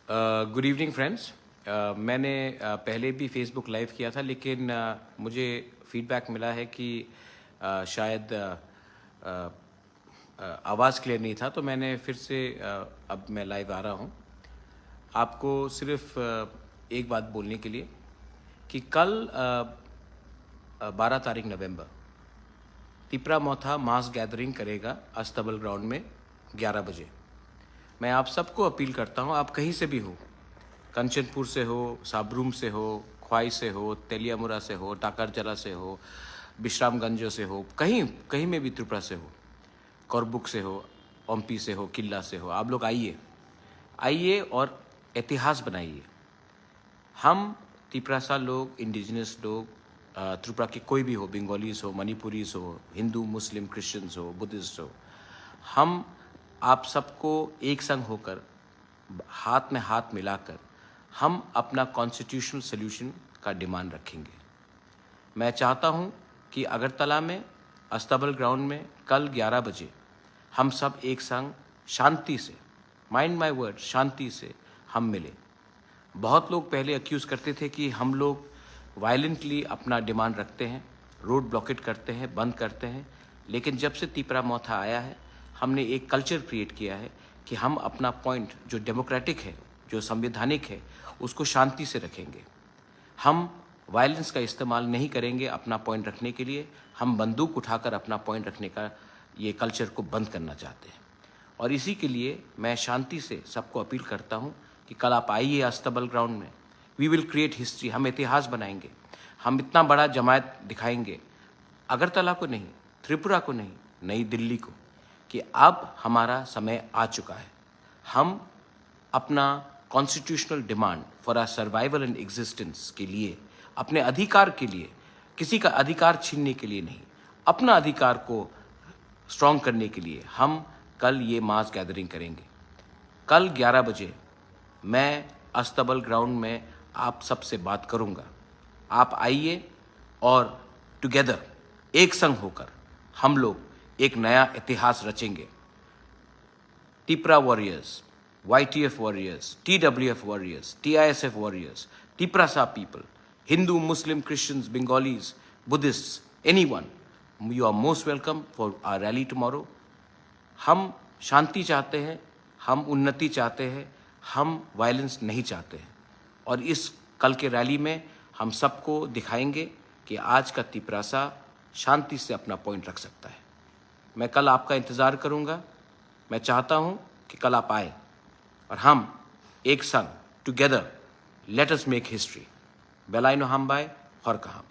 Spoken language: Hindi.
Good evening friends. मैंने पहले भी फेसबुक लाइव किया था, लेकिन मुझे फीडबैक मिला है कि शायद आवाज़ क्लियर नहीं था, तो मैंने फिर से अब मैं लाइव आ रहा हूँ आपको सिर्फ एक बात बोलने के लिए कि कल 12 तारीख नवंबर तिपरा मोथा मास गैदरिंग करेगा अस्तबल ग्राउंड में 11 बजे। मैं आप सबको अपील करता हूँ, आप कहीं से भी हो, कंचनपुर से हो, साबरूम से हो, ख्वाई से हो, तेलियामुरा से हो, टाकरजला से हो, विश्रामगंज से हो, कहीं कहीं में भी त्रिपुरा से हो, करबुक से हो, ओम्पी से हो, किला से हो, आप लोग आइए और इतिहास बनाइए। हम तिपरासा लोग, इंडिजिनस लोग, त्रिपुरा के कोई भी हो, बंगालीज हो, मणिपुरीज हो, हिंदू, मुस्लिम, क्रिश्चियंस हो, बुद्धिस्ट हो, हम आप सबको एक संग होकर, हाथ में हाथ मिलाकर हम अपना कॉन्स्टिट्यूशनल सॉल्यूशन का डिमांड रखेंगे। मैं चाहता हूं कि अगरतला में अस्तबल ग्राउंड में कल 11 बजे हम सब एक संग शांति से, माइंड माय वर्ड, शांति से हम मिले। बहुत लोग पहले अक्यूज़ करते थे कि हम लोग वायलेंटली अपना डिमांड रखते हैं, रोड ब्लॉकेट करते हैं, बंद करते हैं, लेकिन जब से तिपरा मोथा आया है हमने एक कल्चर क्रिएट किया है कि हम अपना पॉइंट जो डेमोक्रेटिक है, जो संवैधानिक है, उसको शांति से रखेंगे। हम वायलेंस का इस्तेमाल नहीं करेंगे अपना पॉइंट रखने के लिए। हम बंदूक उठाकर अपना पॉइंट रखने का ये कल्चर को बंद करना चाहते हैं, और इसी के लिए मैं शांति से सबको अपील करता हूँ कि कल आप आइए अस्तबल ग्राउंड में। वी विल क्रिएट हिस्ट्री, हम इतिहास बनाएंगे, हम इतना बड़ा जमायत दिखाएंगे, अगरतला को नहीं, त्रिपुरा को नहीं, नई दिल्ली को, कि अब हमारा समय आ चुका है। हम अपना constitutional demand for our survival and existence के लिए, अपने अधिकार के लिए, किसी का अधिकार छीनने के लिए नहीं, अपना अधिकार को स्ट्रॉन्ग करने के लिए हम कल ये मास गैदरिंग करेंगे। कल 11 बजे मैं अस्तबल ग्राउंड में आप सबसे बात करूंगा। आप आइए और टुगेदर, एक संग होकर हम लोग एक नया इतिहास रचेंगे। Tipra warriors, YTF warriors, TWF warriors, TISF warriors, Tiprasa people, Hindu, Muslim, Christians, Bengalis, Buddhist, anyone, you are most welcome for our rally tomorrow. हम शांति चाहते हैं, हम उन्नति चाहते हैं, हम वायलेंस नहीं चाहते हैं, और इस कल के रैली में हम सबको दिखाएंगे कि आज का तिपरासा शांति से अपना पॉइंट रख सकता है। मैं कल आपका इंतज़ार करूंगा। मैं चाहता हूं कि कल आप आए और हम एक संग together let us make history. बेलाइनो हम बाय और कहा।